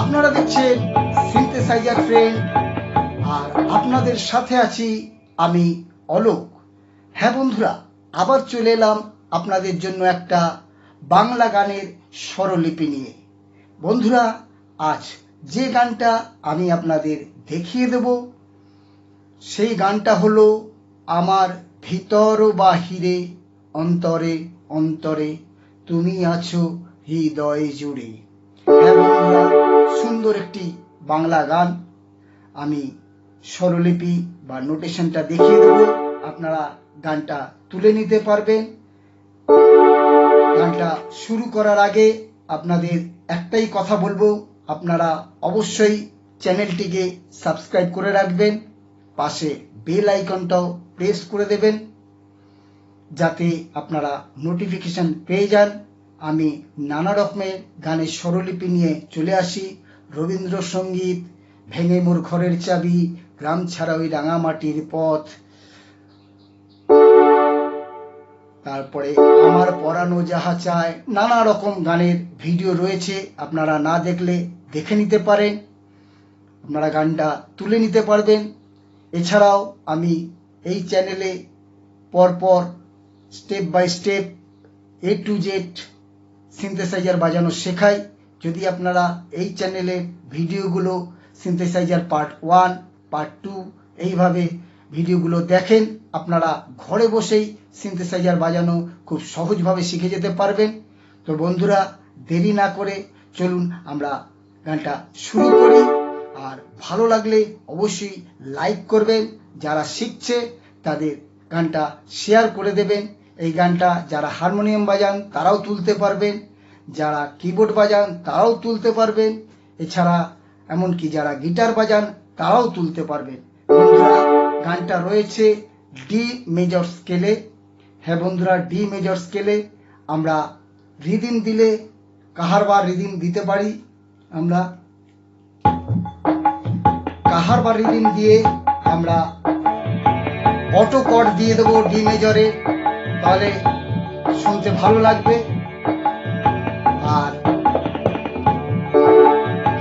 আপনারা দেখছেন synthesiser friend, আর আপনাদের সাথে আছি আমি অলোক। হ্যাঁ বন্ধুরা, আবার চলে এলাম আপনাদের জন্য একটা বাংলা গানের স্বরলিপি নিয়ে। বন্ধুরা, আজ যে গানটা আমি আপনাদের দেখিয়ে দেব সেই গানটা হলো আমার ভিতর বাহিরে, অন্তরে অন্তরে তুমি আছো হৃদয়ে জুড়ে। হ্যাঁ বন্ধুরা, সুন্দর একটি বাংলা গান। আমি স্বরলিপি বা নোটেশনটা দেখিয়ে দেব, আপনারা গানটা তুলে নিতে পারবেন। গানটা শুরু করার আগে আপনাদের একটাই কথা বলবো, আপনারা অবশ্যই চ্যানেলটিকে সাবস্ক্রাইব করে রাখবেন, পাশে বেল আইকনটাও প্রেস করে দেবেন যাতে আপনারা নোটিফিকেশন পেয়ে যান। আমি নানা রকমের গানের স্বরলিপি নিয়ে চলে আসি। রবীন্দ্রসঙ্গীত, ভেঙে মোর ঘরের চাবি, গ্রাম ছাড়া ওই রাঙামাটির পথ, তারপরে আমার পরানো যাহা চায়, নানা রকম গানের ভিডিও রয়েছে, আপনারা না দেখলে দেখে নিতে পারেন, আপনারা গানটা তুলে নিতে পারবেন। এছাড়াও আমি এই চ্যানেলে পরপর step by step A to Z synthesizer বাজানো শেখাই। যদি আপনারা এই চ্যানেলের ভিডিওগুলো সিনথেসাইজার পার্ট 1, পার্ট 2 এইভাবে ভিডিওগুলো দেখেন, আপনারা ঘরে বসেই সিনথেসাইজার বাজানো খুব সহজভাবে শিখে যেতে পারবেন। তো বন্ধুরা, দেরি না করে চলুন আমরা গানটা শুরু করি। আর ভালো লাগলে অবশ্যই লাইক করবেন, যারা শিখছে তাদের গানটা শেয়ার করে দেবেন। এই গানটা যারা হারমোনিয়াম বাজান তারাও তুলতে পারবেন, যারা কিবোর্ড বাজান তারাও তুলতে পারবেন, এছাড়া এমনকি যারা গিটার বাজান তারাও তুলতে পারবেন। বন্ধুরা, গানটা রয়েছে ডি মেজর স্কেলে। হ্যাঁ বন্ধুরা, ডি মেজর স্কেলে আমরা রিদিম দিলে কাহার বা রিদিম দিতে পারি। আমরা কাহার বা রিদিম দিয়ে আমরা অটো কর্ড দিয়ে দেবো ডি মেজরে, তাহলে শুনতে ভালো লাগবে। আর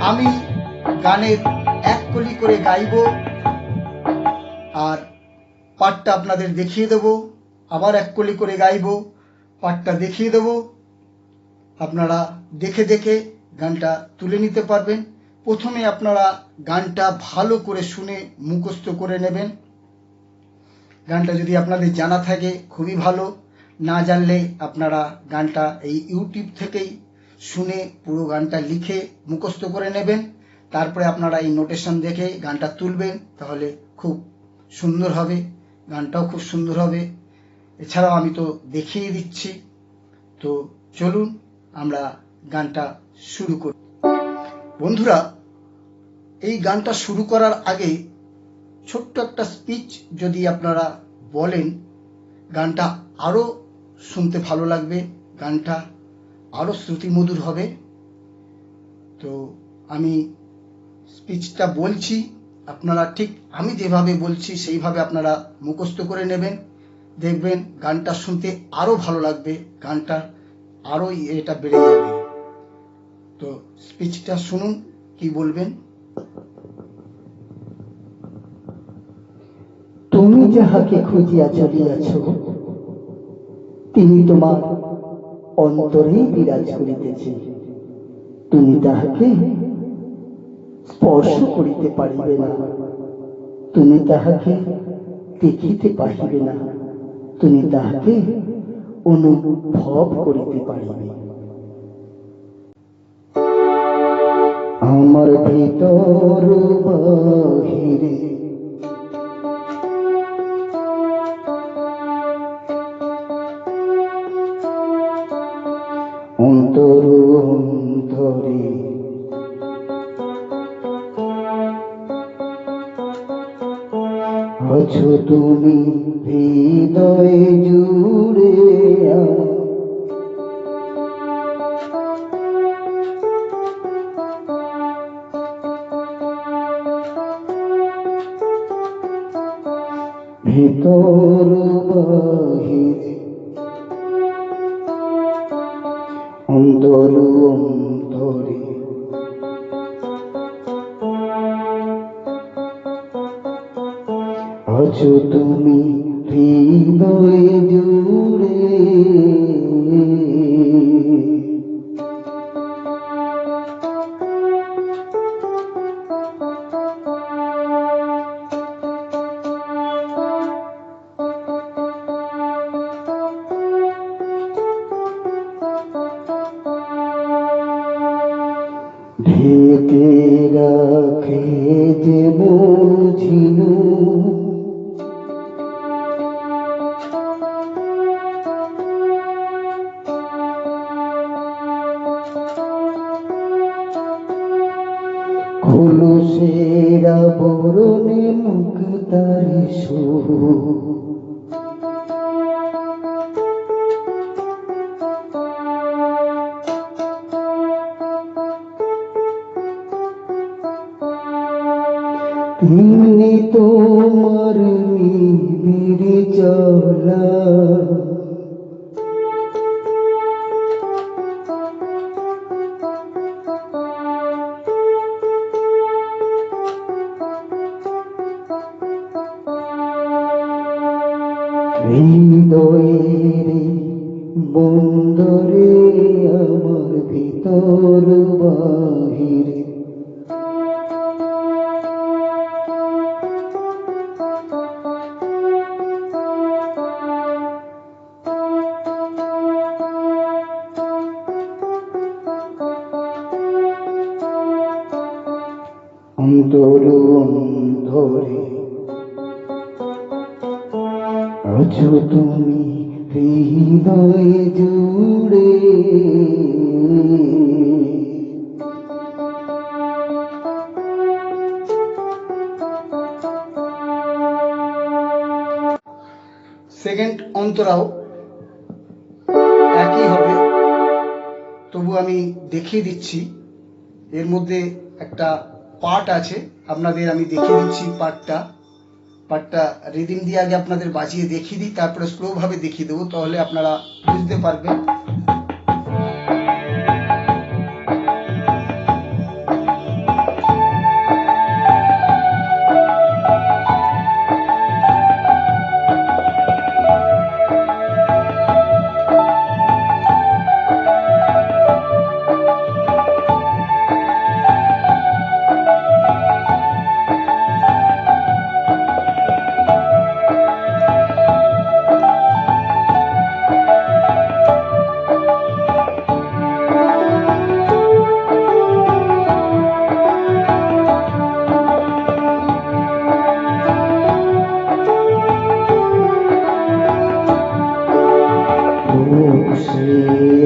আমি গানের এক কলি করে গাইব আর পার্টটা আপনাদের দেখিয়ে দেব, আবার এক কলি করে গাইব, পার্টটা দেখিয়ে দেব, আপনারা দেখে দেখে গানটা তুলে নিতে পারবেন। প্রথমে আপনারা গানটা ভালো করে শুনে মুখস্থ করে নেবেন। গানটা যদি আপনাদের জানা থাকে খুবই ভালো, না জানলে আপনারা গানটা এই ইউটিউব থেকেই শুনে পুরো গানটা লিখে মুখস্থ করে নেবেন। তারপরে আপনারা এই নোটেশন দেখে গানটা তুলবেন, তাহলে খুব সুন্দর হবে, গানটাও খুব সুন্দর হবে। এছাড়াও আমি তো দেখিয়ে দিচ্ছি। তো চলুন আমরা গানটা শুরু করি। বন্ধুরা, এই গানটা শুরু করার আগে ছোট্ট একটা স্পিচ যদি আপনারা বলেন, গানটা আরও শুনতে ভালো লাগবে, গানটা আরও শ্রুতিমধুর হবে। তো আমি স্পিচটা বলছি, আপনারা ঠিক আমি যেভাবে বলছি সেইভাবে আপনারা মুখস্থ করে নেবেন, দেখবেন গানটা শুনতে আরও ভালো লাগবে, গানটা আরও এটা বেড়ে যাবে। তো স্পিচটা শুনুন কি বলবেন। তুমি যাহাকে খুঁজিয়া চলিয়াছ, তিনি তোমার অন্তরেই বিরাজ করিতেছে। তুমি তাহাকে স্পর্শ করিতে পারিবে না, তুমি তাহাকে দেখিতে পারিবে না, তুমি তাহাকে অনুভব করিতে পারিবে। আমার ভিতর বাহিরে, অন্তর অন্তরে আছো তুমি হৃদয়ে জুড়ে। ভিতর বাহিরে, অন্তর অন্তরে আছো তুমি হৃদয়ে জুড়ে। ঢেকে রাখে যে মন ঝিনু, খোলসের আবরণে মুক্তার সুর। তেমনি তোমার নিবিড় চলা, হৃদয়ের বন্দরে আমার ভিতর বাহিরে। অন্তর অন্তরে আছো তুমি হৃদয়ে জুড়ে। সেকেন্ড অন্তরাও একই হবে, তবু আমি দেখিয়ে দিচ্ছি। এর মধ্যে একটা পার্ট আছে, আপনাদের আমি দেখিয়ে দিচ্ছি। পার্টটা রিদিম দিয়ে আগে আপনাদের বাজিয়ে দেখিয়ে দিই, তারপরে স্লো ভাবে দেখিয়ে দেবো, তাহলে আপনারা বুঝতে পারবেন।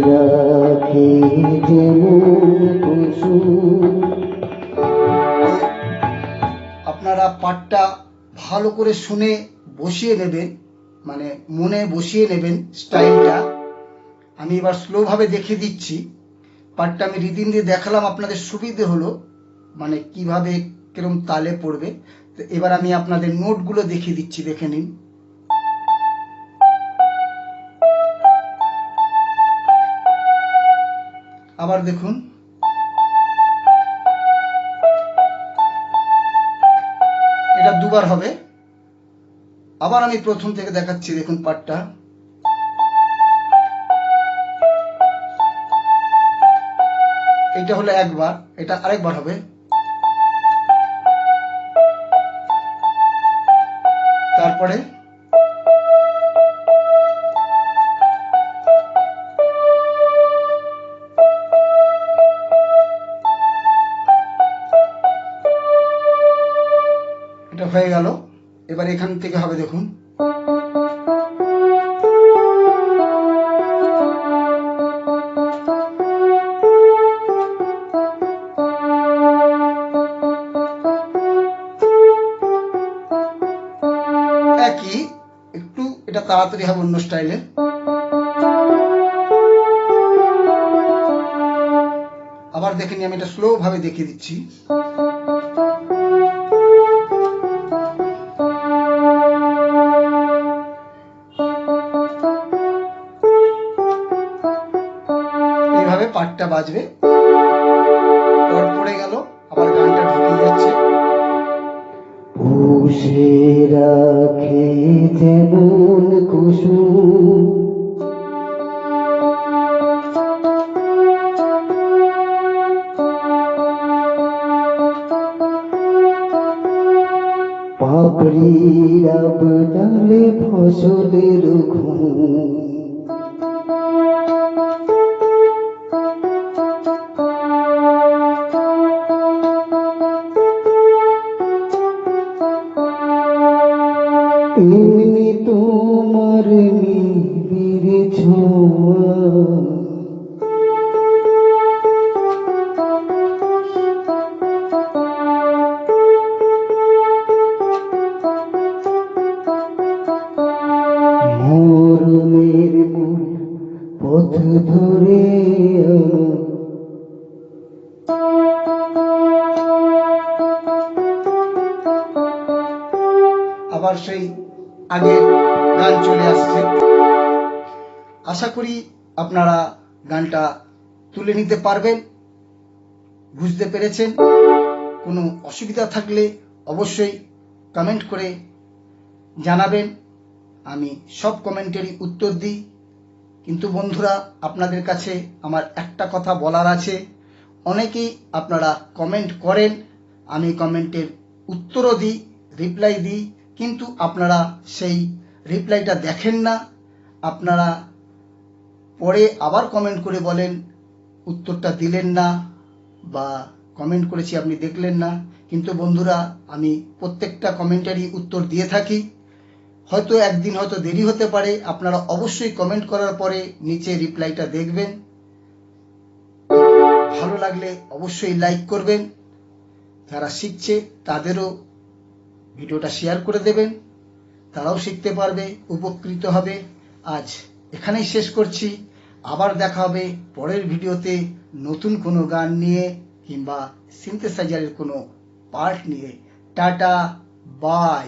রাখে যে মন কুসুম। আপনারা পার্টটা ভালো করে শুনে বসিয়ে নেবেন, মানে মনে বসিয়ে নেবেন স্টাইলটা। আমি এবার স্লো ভাবে দেখিয়ে দিচ্ছি। পার্টটা আমি রিদিম দিয়ে দেখালাম, আপনাদের সুবিধে হলো মানে কিভাবে কিরম তালে পড়বে। তো এবার আমি আপনাদের নোটগুলো দেখিয়ে দিচ্ছি, দেখে নিন। আবার দেখুন, এটা দুবার হবে। আবার আমি প্রথম থেকে দেখাচ্ছি, দেখুন পার্টটা। এটা হলো একবার, এটা আরেকবার হবে। তারপরে এটা হয়ে গেল। এবার এখান থেকে হবে, দেখুন। একই, একটু এটা তাড়াতাড়ি হবে অন্য স্টাইলে। আবার দেখে নিই, আমি এটা স্লো ভাবে দেখিয়ে দিচ্ছি। এইভাবে পার্টটা বাজবে। পড়ে গেল, আবার গানটা ঢুকে যাচ্ছে। ফুল পুষে রাখে যেমন কুসুম, পাপড়ির আবডালে ফসলের ঘুম, তেমনি তোমার নিবিড় ছোঁয়া মরণের মূল পথ ধরে আবার সেই আগের গান চলে আসছে। আশা করি আপনারা গানটা তুলে নিতে পারবেন, বুঝতে পেরেছেন। কোনো অসুবিধা থাকলে অবশ্যই কমেন্ট করে জানাবেন, আমি সব কমেন্টেরই উত্তর দিই। কিন্তু বন্ধুরা, আপনাদের কাছে আমার একটা কথা বলার আছে। অনেকেই আপনারা কমেন্ট করেন, আমি কমেন্টের উত্তরও দিই, রিপ্লাই দিই, কিন্তু আপনারা সেই রিপ্লাইটা দেখেন না। আপনারা পরে আবার কমেন্ট করে বলেন উত্তরটা দিলেন না, বা কমেন্ট করেছি আপনি দেখলেন না। কিন্তু বন্ধুরা, আমি প্রত্যেকটা কমেন্টেরই উত্তর দিয়ে থাকি। হয়তো একদিন হয়তো দেরি হতে পারে, আপনারা অবশ্যই কমেন্ট করার পরে নিচে রিপ্লাইটা দেখবেন। ভালো লাগলে অবশ্যই লাইক করবেন। যারা শিখছে তাদেরও ভিডিওটা শেয়ার করে দেবেন, তারাও শিখতে পারবে, উপকৃত হবে। আজ এখানেই শেষ করছি, আবার দেখা হবে পরের ভিডিওতে নতুন কোনো গান নিয়ে কিংবা সিনথেসাইজারের কোনো পার্ট নিয়ে। টাটা, বাই।